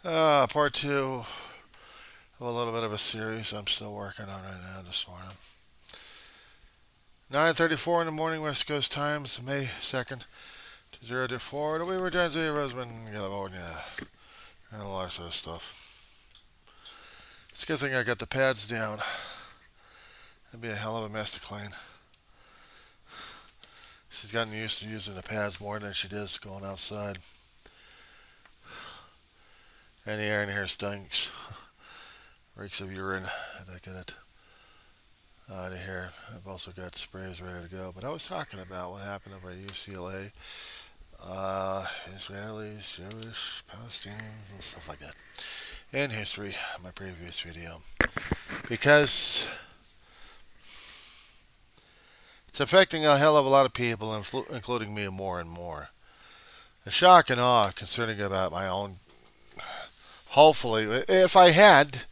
Part two of a little bit of a series I'm still working on right now this morning. 9:34 in the morning, West Coast time. It's May 2nd, 2024. We were trying to see your husband, and a lot of sort of stuff. It's a good thing I got the pads down. It'd be a hell of a mess to clean. She's gotten used to using the pads more than she does going outside. And the air in here stinks. Reeks of urine. I get it out of here. I've also got sprays ready to go. But I was talking about what happened over at UCLA. Israelis, Jewish, Palestinians, and stuff like that. In history, my previous video. Because it's affecting a hell of a lot of people, including me more and more. The shock and awe concerning about my own. Hopefully, if I had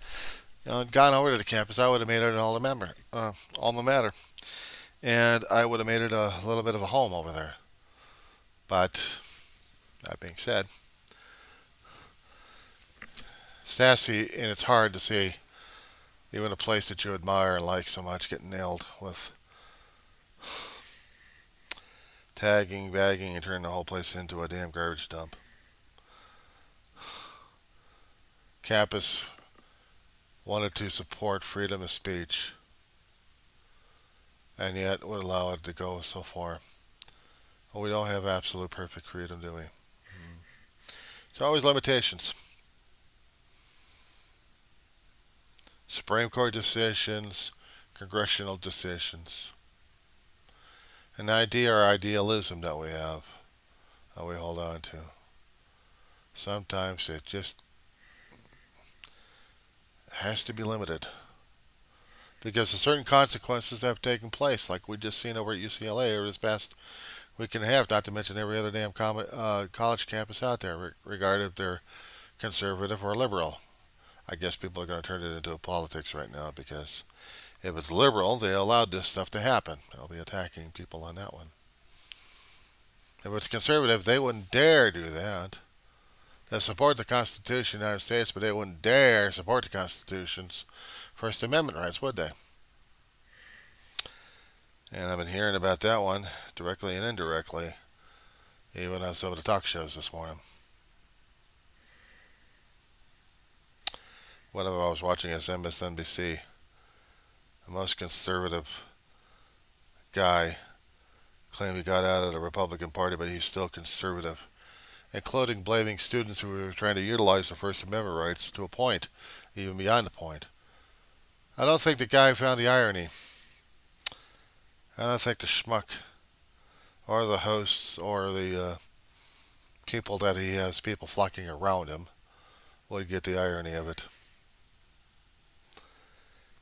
gone over to the campus, I would have made it an alma mater, and I would have made it a little bit of a home over there. But that being said, Stassi, and it's hard to see even a place that you admire and like so much get nailed with tagging, bagging, and turning the whole place into a damn garbage dump. Campus wanted to support freedom of speech, and yet would allow it to go so far. Well, we don't have absolute perfect freedom, do we? There's always limitations. Supreme Court decisions, congressional decisions, an idea or idealism that we have, that we hold on to. Sometimes it just has to be limited because of certain consequences that have taken place, like we just seen over at UCLA over this past week and a half, not to mention every other damn college campus out there, regardless if they're conservative or liberal. I guess people are going to turn it into politics right now because if it's liberal, they allowed this stuff to happen. They'll be attacking people on that one. If it's conservative, they wouldn't dare do that. They support the Constitution of the United States, but they wouldn't dare support the Constitution's First Amendment rights, would they? And I've been hearing about that one directly and indirectly, even on some of the talk shows this morning. Whatever I was watching is MSNBC. The most conservative guy claimed he got out of the Republican Party, but he's still conservative, including blaming students who were trying to utilize the First Amendment rights to a point, even beyond the point. I don't think the guy found the irony. I don't think the schmuck or the hosts or the people that he has, people flocking around him, would get the irony of it.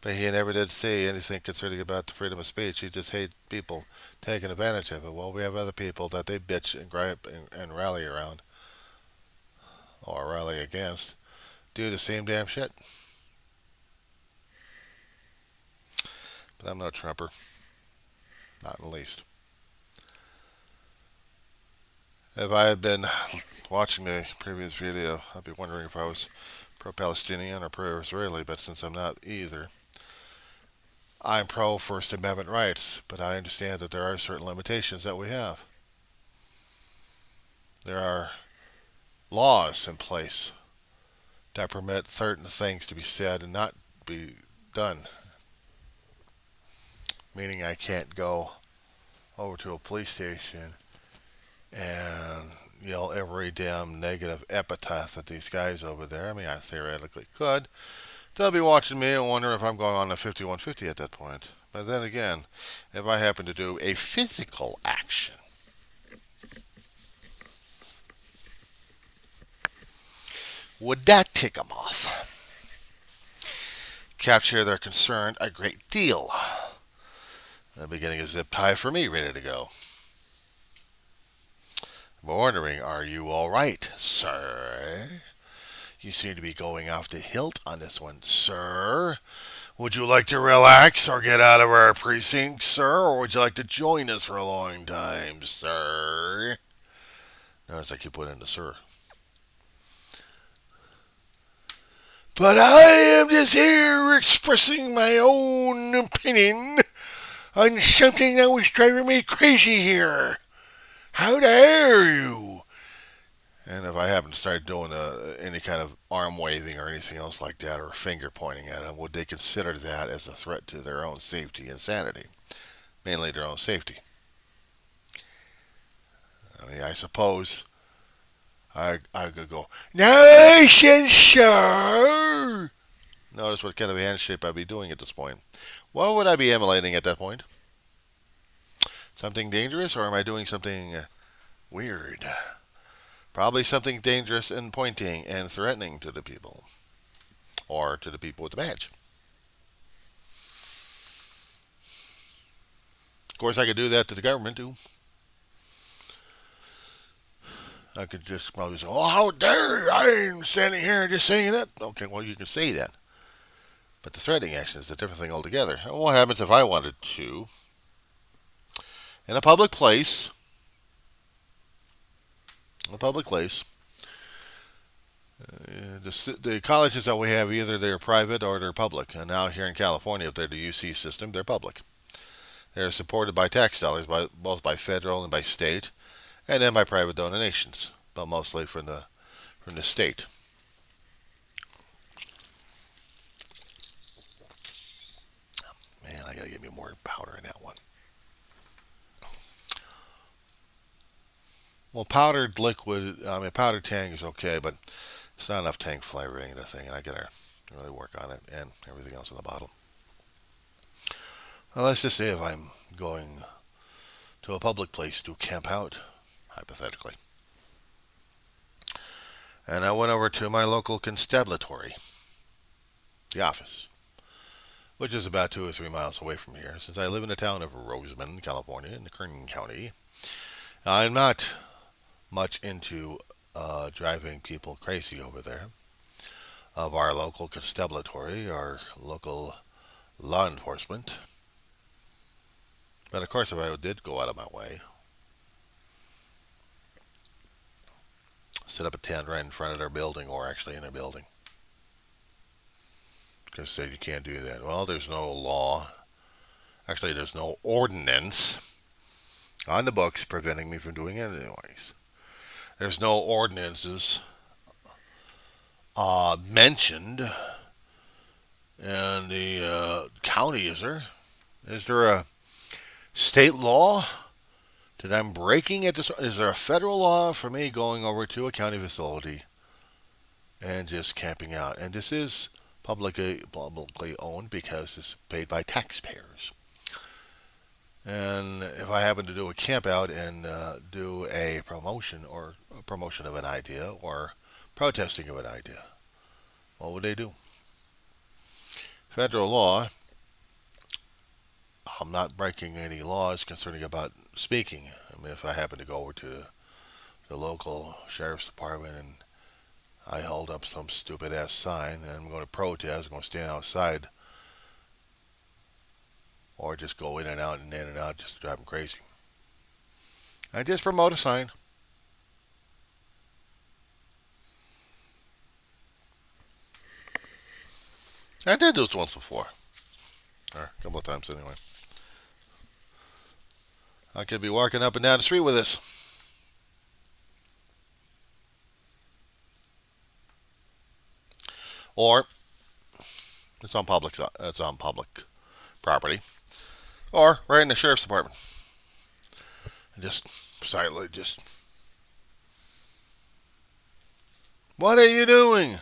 But he never did say anything concerning about the freedom of speech. He just hated people taking advantage of it. Well, we have other people that they bitch and gripe and rally around, or rally against, do the same damn shit. But I'm no Trumper. Not in the least. If I had been watching the previous video, I'd be wondering if I was pro-Palestinian or pro-Israeli, but since I'm not either, I'm pro-First Amendment rights, but I understand that there are certain limitations that we have. There are laws in place that permit certain things to be said and not be done. Meaning I can't go over to a police station and yell every damn negative epithet at these guys over there. I mean, I theoretically could. They'll be watching me and wonder if I'm going on a 5150 at that point. But then again, if I happen to do a physical action, would that tick them off? Capture their concern a great deal. The beginning of zip tie for me, ready to go. I'm wondering, are you all right, sir? You seem to be going off the hilt on this one, sir. Would you like to relax or get out of our precinct, sir? Or would you like to join us for a long time, sir? Notice I keep putting in the sir. But I am just here expressing my own opinion on something that was driving me crazy here. How dare you? And if I happen to start doing any kind of arm waving or anything else like that, or finger pointing at them, would they consider that as a threat to their own safety and sanity? Mainly their own safety. I mean, I suppose I could go, nice and sir. Notice what kind of handshake I'd be doing at this point. What would I be emulating at that point? Something dangerous, or am I doing something weird? Probably something dangerous and pointing and threatening to the people, or to the people with the badge. Of course, I could do that to the government too. I could just probably say, "Oh, how dare you! I ain't standing here just saying that." Okay, well, you can say that, but the threatening action is a different thing altogether. What happens if I wanted to, in a public place, the colleges that we have, either they're private or they're public. And now here in California, if they're the UC system, they're public. They're supported by tax dollars, both by federal and by state, and then by private donations, but mostly from the state. Man, I gotta get me more powder in that one. Well, powdered liquid, I mean, powdered tang is okay, but it's not enough tang flavoring in the thing, and I gotta really work on it and everything else in the bottle. Well, let's just say if I'm going to a public place to camp out, hypothetically, and I went over to my local constabulary, the office, which is about 2 or 3 miles away from here, since I live in the town of Roseman, California, in the Kern County. I'm not much into driving people crazy over there. Of our local constabulary, our local law enforcement. But of course, if I did go out of my way, set up a tent right in front of their building, or actually in a building, because said you can't do that. Well, there's no law. Actually, there's no ordinance on the books preventing me from doing it anyways. There's no ordinances mentioned in the county, is there? Is there a state law that I'm breaking at this? Is there a federal law for me going over to a county facility and just camping out? And this is publicly owned because it's paid by taxpayers. And if I happen to do a camp out and do a promotion of an idea or protesting of an idea, what would they do? Federal law, I'm not breaking any laws concerning about speaking. I mean, if I happen to go over to the local sheriff's department and I hold up some stupid ass sign and I'm going to protest, I'm going to stand outside, or just go in and out, just to drive them crazy. I just promote a sign. I did this once before, or a couple of times anyway. I could be walking up and down the street with this. Or it's on public property. Or right in the sheriff's department. And just silently what are you doing?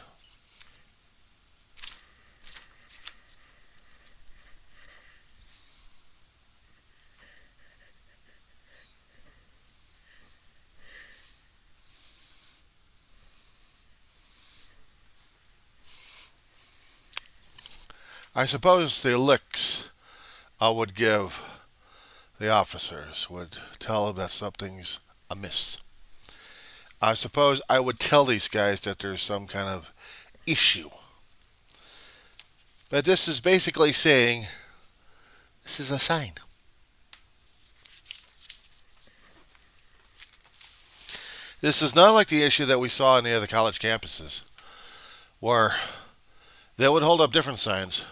I suppose the licks I would give the officers would tell them that something's amiss. I suppose I would tell these guys that there's some kind of issue. But this is basically saying this is a sign. This is not like the issue that we saw in the other college campuses, where They would hold up different signs.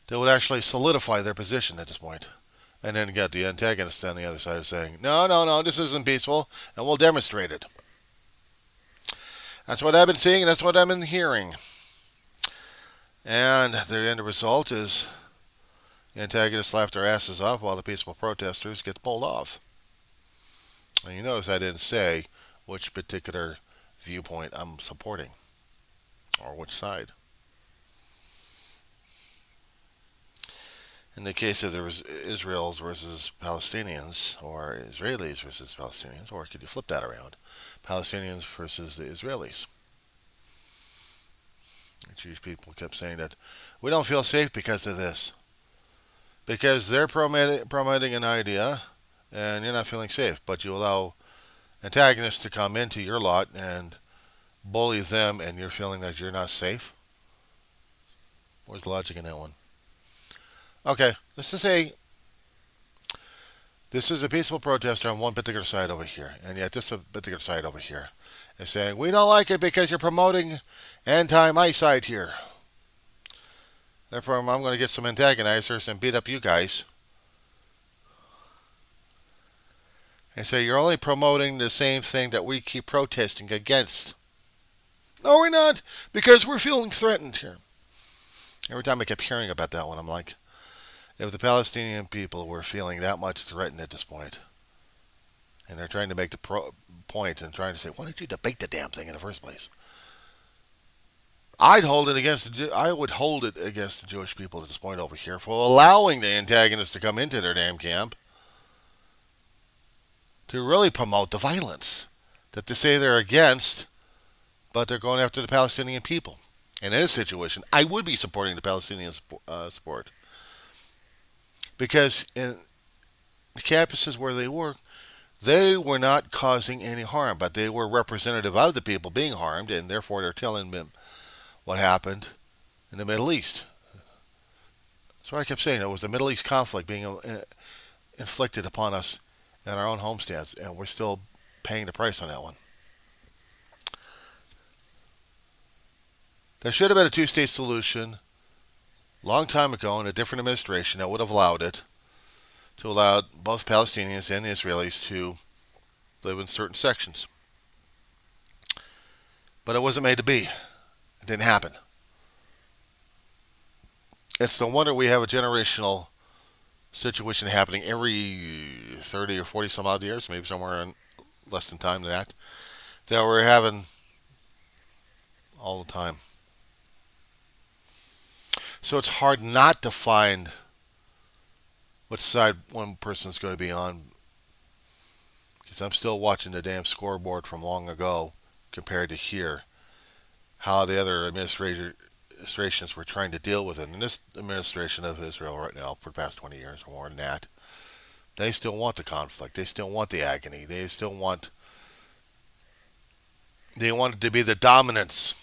They would actually solidify their position at this point. And then get the antagonist on the other side saying, no, no, no, this isn't peaceful, and we'll demonstrate it. That's what I've been seeing, and that's what I've been hearing. And the end result is the antagonists laugh their asses off while the peaceful protesters get pulled off. And you notice I didn't say which particular viewpoint I'm supporting or which side. In the case of the Israelis versus Palestinians, or Israelis versus Palestinians, or could you flip that around? Palestinians versus the Israelis. The Jewish people kept saying that we don't feel safe because of this. Because they're promoting an idea and you're not feeling safe, but you allow antagonists to come into your lot and bully them and you're feeling that you're not safe? Where's the logic in that one? Okay, let's just say this is a peaceful protester on one particular side over here, and yet this particular side over here is saying, we don't like it because you're promoting anti-my side here. Therefore, I'm going to get some antagonizers and beat up you guys. And say, you're only promoting the same thing that we keep protesting against. No, we're not, because we're feeling threatened here. Every time I kept hearing about that one, I'm like, if the Palestinian people were feeling that much threatened at this point, and they're trying to make the point and trying to say, why did you debate the damn thing in the first place? I would hold it against the Jewish people at this point over here for allowing the antagonists to come into their damn camp to really promote the violence that they say they're against, but they're going after the Palestinian people. And in this situation, I would be supporting the Palestinian support. Because in the campuses where they were not causing any harm, but they were representative of the people being harmed, and therefore they're telling them what happened in the Middle East. That's why I kept saying it was the Middle East conflict being inflicted upon us in our own homesteads, and we're still paying the price on that one. There should have been a two-state solution long time ago in a different administration that would have allowed it, to allow both Palestinians and Israelis to live in certain sections. But it wasn't made to be. It didn't happen. It's no wonder we have a generational situation happening every 30 or 40 some odd years, maybe somewhere in less than time than that we're having all the time. So it's hard not to find which side one person's going to be on, because I'm still watching the damn scoreboard from long ago compared to here, how the other administrations were trying to deal with it. And this administration of Israel right now, for the past 20 years or more than that, they still want the conflict. They still want the agony. They want it to be the dominance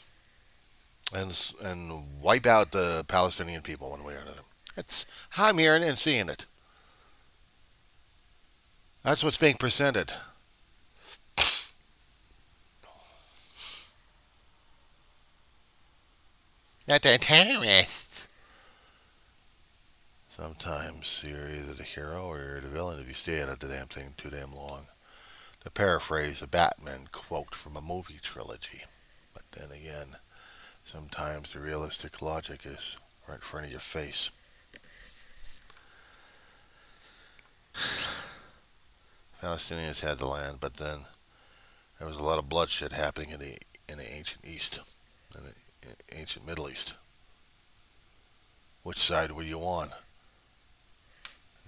and wipe out the Palestinian people one way or another. That's how I'm hearing and seeing it. That's what's being presented. Not the terrorists. Sometimes you're either the hero or you're the villain if you stay out of the damn thing too damn long. To paraphrase a Batman quote from a movie trilogy. But then again, sometimes the realistic logic is right in front of your face. Palestinians had the land, but then there was a lot of bloodshed happening in the ancient East, in the ancient Middle East. Which side were you on?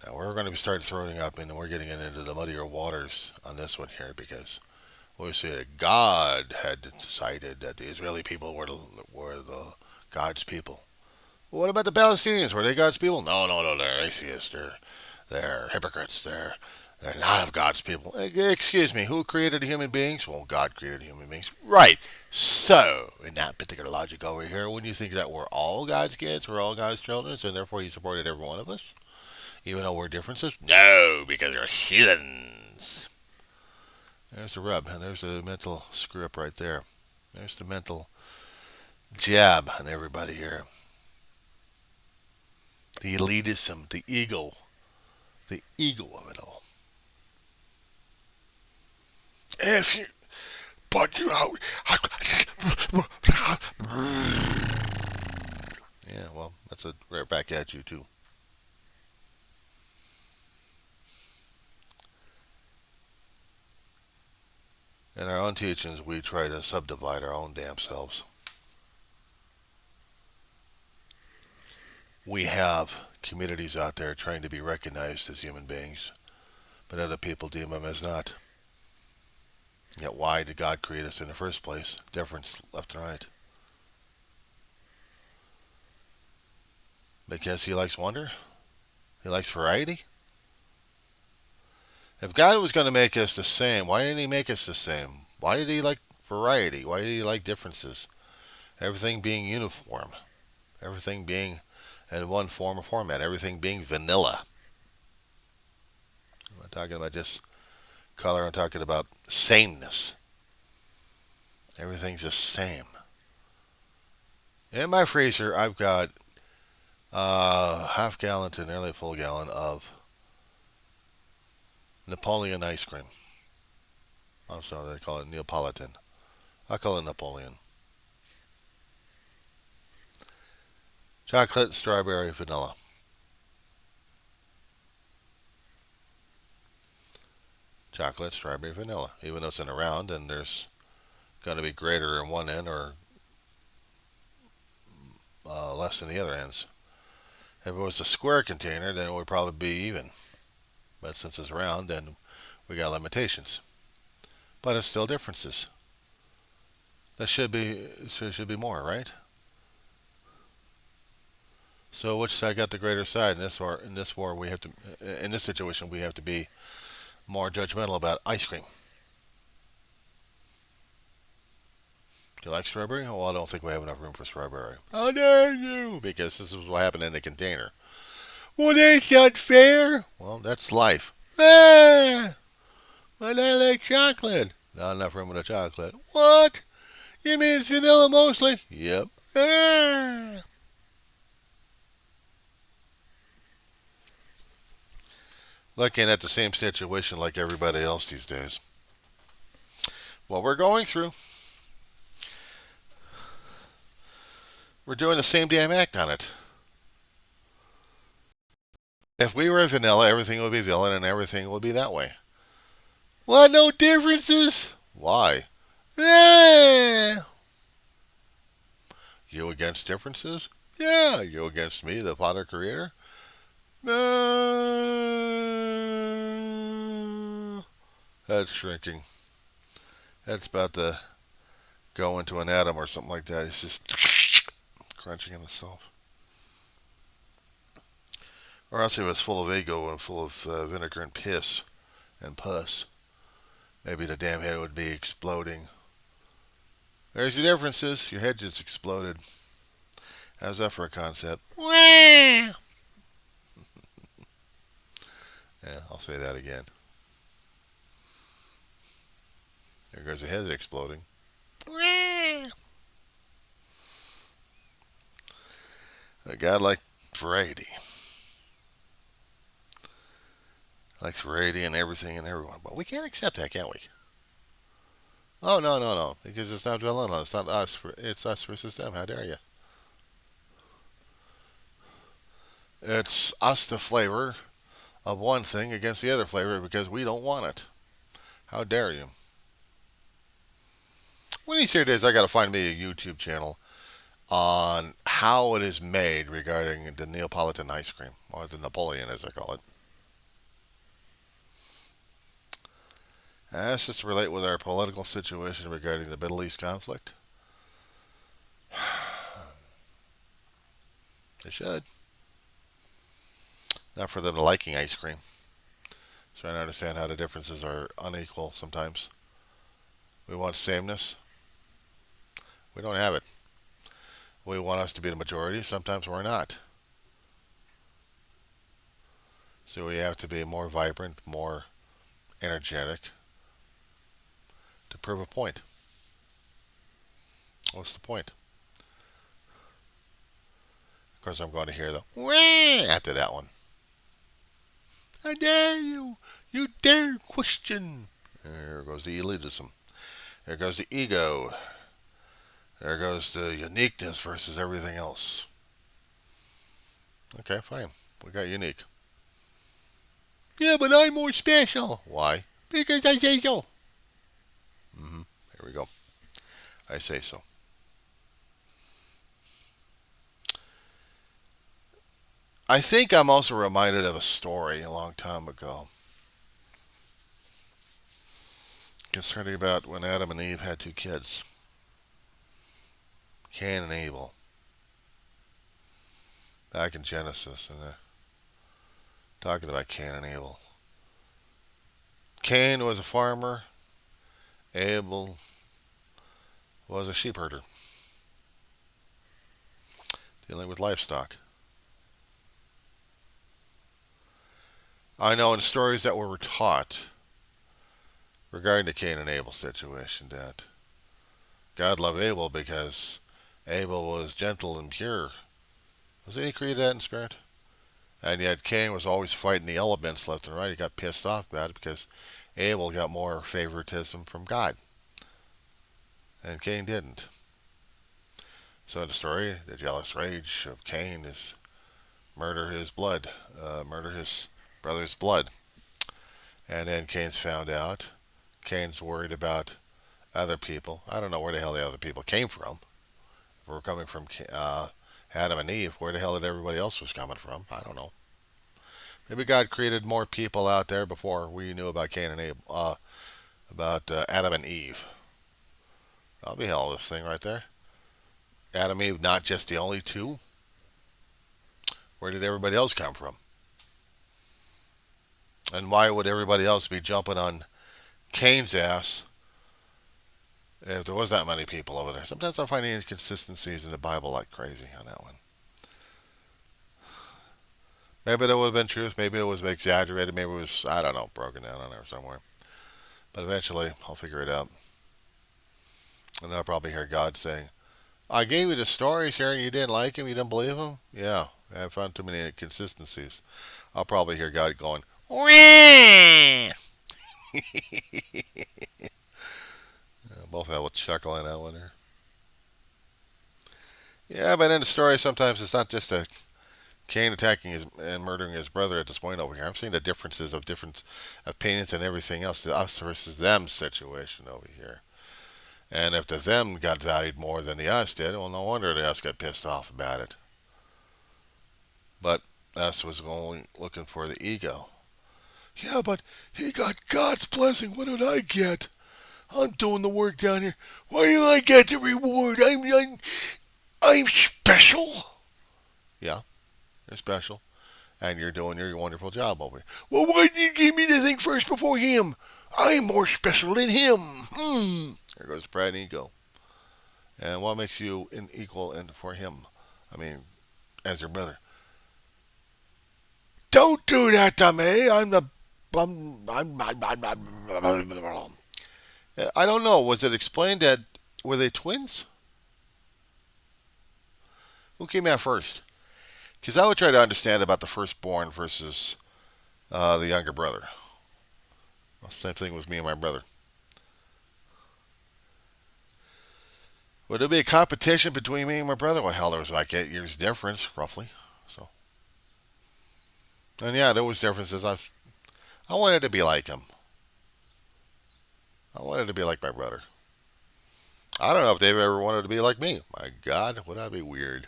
Now we're going to start throwing up, and we're getting into the muddier waters on this one here, because we say that God had decided that the Israeli people were the God's people. Well, what about the Palestinians? Were they God's people? No, they're atheists. They're hypocrites. They're not of God's people. Excuse me, who created human beings? Well, God created human beings. Right. So, in that particular logic over here, wouldn't you think that we're all God's kids, we're all God's children, and therefore He supported every one of us? Even though we're differences? No, because we're heathens. There's the rub, and there's the mental screw up right there. There's the mental jab on everybody here. The elitism, the ego of it all. If you, but you know, yeah, well, that's a right back at you too. In our own teachings, we try to subdivide our own damn selves. We have communities out there trying to be recognized as human beings, but other people deem them as not. Yet why did God create us in the first place? Difference left and right. Because He likes wonder? He likes variety? If God was going to make us the same, why didn't He make us the same? Why did He like variety? Why did He like differences? Everything being uniform. Everything being in one form or format. Everything being vanilla. I'm not talking about just color. I'm talking about sameness. Everything's the same. In my freezer, I've got half gallon to nearly a full gallon of Napoleon ice cream. I'm sorry, they call it Neapolitan. I call it Napoleon. Chocolate, strawberry, vanilla. Chocolate, strawberry, vanilla. Even though it's in a round and there's going to be greater in one end or less in the other ends. If it was a square container, then it would probably be even. But since it's round, then we got limitations. But it's still differences. There should be more, right? So which side got the greater side in this situation we have to be more judgmental about ice cream. Do you like strawberry? Well, I don't think we have enough room for strawberry. How dare you? Because this is what happened in the container. Well, that's not fair. Well, that's life. Ah, but I like chocolate. Not enough room for the chocolate. What? You mean it's vanilla mostly? Yep. Ah. Looking at the same situation like everybody else these days. What we're going through, we're doing the same damn act on it. If we were vanilla, everything would be villain and everything would be that way. What? No differences? Why? Yeah. You against differences? Yeah. You against me, the Father Creator? No. That's shrinking. That's about to go into an atom or something like that. It's just crunching in itself. Or else it was full of ego and full of vinegar and piss and pus. Maybe the damn head would be exploding. There's your differences. Your head just exploded. How's that for a concept? Yeah, I'll say that again. There goes your head exploding. A God like variety. Likes variety in everything and everyone. But we can't accept that, can we? Oh, no, no, no. Because it's not vanilla. It's not us. It's us versus them. How dare you? It's us, the flavor of one thing, against the other flavor because we don't want it. How dare you? One of these here days, I got to find me a YouTube channel on how it is made regarding the Neapolitan ice cream, or the Napoleon as I call it. And that's just to relate with our political situation regarding the Middle East conflict. It should. Not for them liking ice cream. Trying to understand how the differences are unequal sometimes. We want sameness. We don't have it. We want us to be the majority. Sometimes we're not. So we have to be more vibrant, more energetic to prove a point. What's the point? course, I'm going to hear the wah after that one. How dare you? You dare question. There goes the elitism. There goes the ego. There goes the uniqueness versus everything else. Okay, fine. We got unique. Yeah, but I'm more special. Why? Because I say so. Here we go. I say so. I think I'm also reminded of a story a long time ago concerning about when Adam and Eve had two kids, Cain and Abel, back in Genesis, and talking about Cain and Abel. Cain was a farmer. Abel was a sheep herder, dealing with livestock. I know in stories that were taught regarding the Cain and Abel situation that God loved Abel because Abel was gentle and pure. Wasn't he created that in spirit? And yet Cain was always fighting the elements left and right. He got pissed off about it because Abel got more favoritism from God. And Cain didn't. So in the story, the jealous rage of Cain is murder his brother's blood. And then Cain's found out. Cain's worried about other people. I don't know where the hell the other people came from. If we're coming from Adam and Eve, where the hell did everybody else was coming from? I don't know. Maybe God created more people out there before we knew about Cain and Abel, about Adam and Eve. That'll be hell of this thing right there. Adam and Eve, not just the only two. Where did everybody else come from? And why would everybody else be jumping on Cain's ass if there was that many people over there? Sometimes I find inconsistencies in the Bible like crazy on that one. Maybe there would have been truth. Maybe it was exaggerated. Maybe it was, I don't know, broken down on there somewhere. But eventually, I'll figure it out. And I'll probably hear God saying, I gave you the stories here and you didn't like him, you didn't believe him? Yeah, I found too many inconsistencies. I'll probably hear God going, wah! Both have a chuckle in that one there. Yeah, but in the story, sometimes it's not just a Cain attacking his and murdering his brother at this point over here. I'm seeing the differences of different opinions and everything else. The us versus them situation over here. And if the them got valued more than the us did, well, no wonder the us got pissed off about it. But us was only looking for the ego. Yeah, but he got God's blessing. What did I get? I'm doing the work down here. Why do I get the reward? I'm special. Yeah, you're special. And you're doing your wonderful job over here. Well, why did you give me the thing first before him? I'm more special than him. There goes pride and ego. And what makes you equal for him? I mean, as your brother. Don't do that to me. I don't know. Was it explained that were they twins? Who came out first? Because I would try to understand about the firstborn versus the younger brother. Well, same thing with me and my brother. Would there be a competition between me and my brother? Well, hell, there was like 8 years difference, roughly. So, and yeah, there was differences. I wanted to be like him. I wanted to be like my brother. I don't know if they've ever wanted to be like me. My God, would that be weird?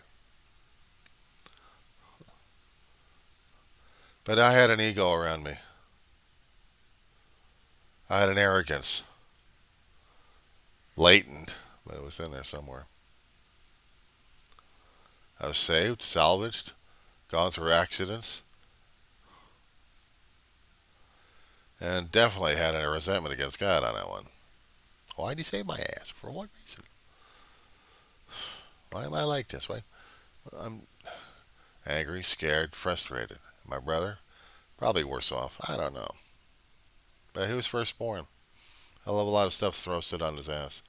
But I had an ego around me. I had an arrogance. Latent, but it was in there somewhere. I was saved, salvaged, gone through accidents, and definitely had a resentment against God on that one. Why'd he save my ass? For what reason? Why am I like this? Why? I'm angry, scared, frustrated. My brother, probably worse off. I don't know. But he was firstborn. I love a lot of stuff thrusted on his ass.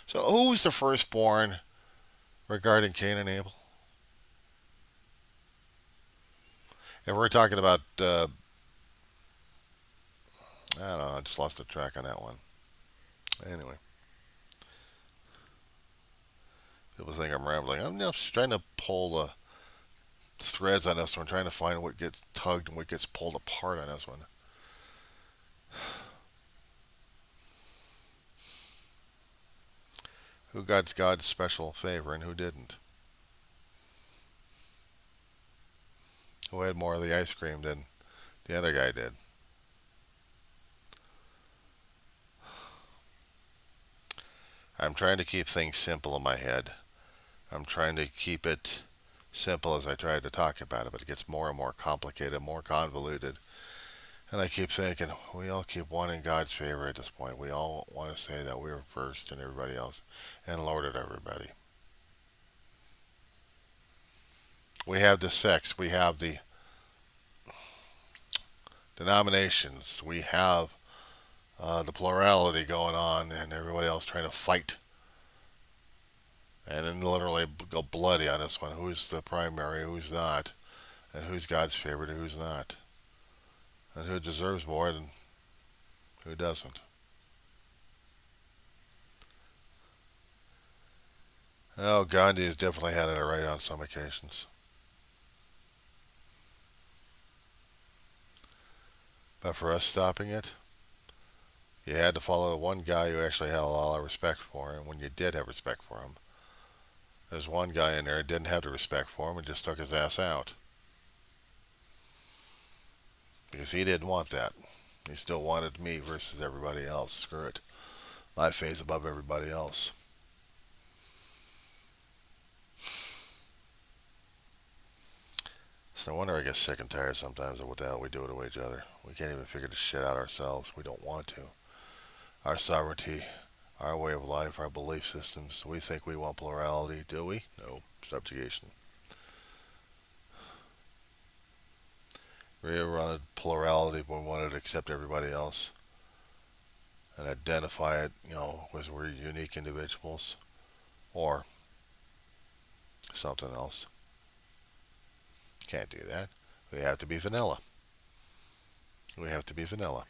So, who was the firstborn regarding Cain and Abel? If we're talking about, I don't know, I just lost the track on that one. Anyway, people think I'm rambling. I'm just trying to pull the threads on this one, trying to find what gets tugged and what gets pulled apart on this one. Who got God's special favor and who didn't? Who had more of the ice cream than the other guy did? I'm trying to keep things simple in my head. I'm trying to keep it simple as I try to talk about it, but it gets more and more complicated, more convoluted. And I keep thinking, we all keep wanting God's favor at this point. We all want to say that we're first and everybody else, and Lord at everybody. We have the sects, we have the denominations, we have the plurality going on, and everybody else trying to fight. And then literally go bloody on this one. Who's the primary, who's not, and who's God's favorite and who's not, and who deserves more than who doesn't. Oh, Gandhi has definitely had it right on some occasions. But for us stopping it, you had to follow one guy who actually had a lot of respect for him when you did have respect for him. There's one guy in there who didn't have the respect for him and just took his ass out. Because he didn't want that. He still wanted me versus everybody else. Screw it. My faith above everybody else. So no wonder I get sick and tired sometimes of what the hell we do to each other. We can't even figure this shit out ourselves. We don't want to. Our sovereignty, our way of life, our belief systems. We think we want plurality. Do we? No. Subjugation. We wanted plurality, but we wanted to accept everybody else and identify it, as we're unique individuals or something else. Can't do that. We have to be vanilla. We have to be vanilla.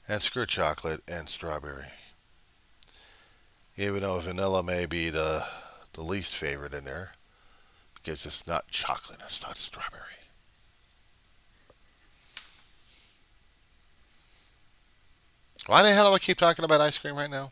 And screw chocolate and strawberry. Even though vanilla may be the least favorite in there, because it's not chocolate, it's not strawberry. Why the hell do I keep talking about ice cream right now?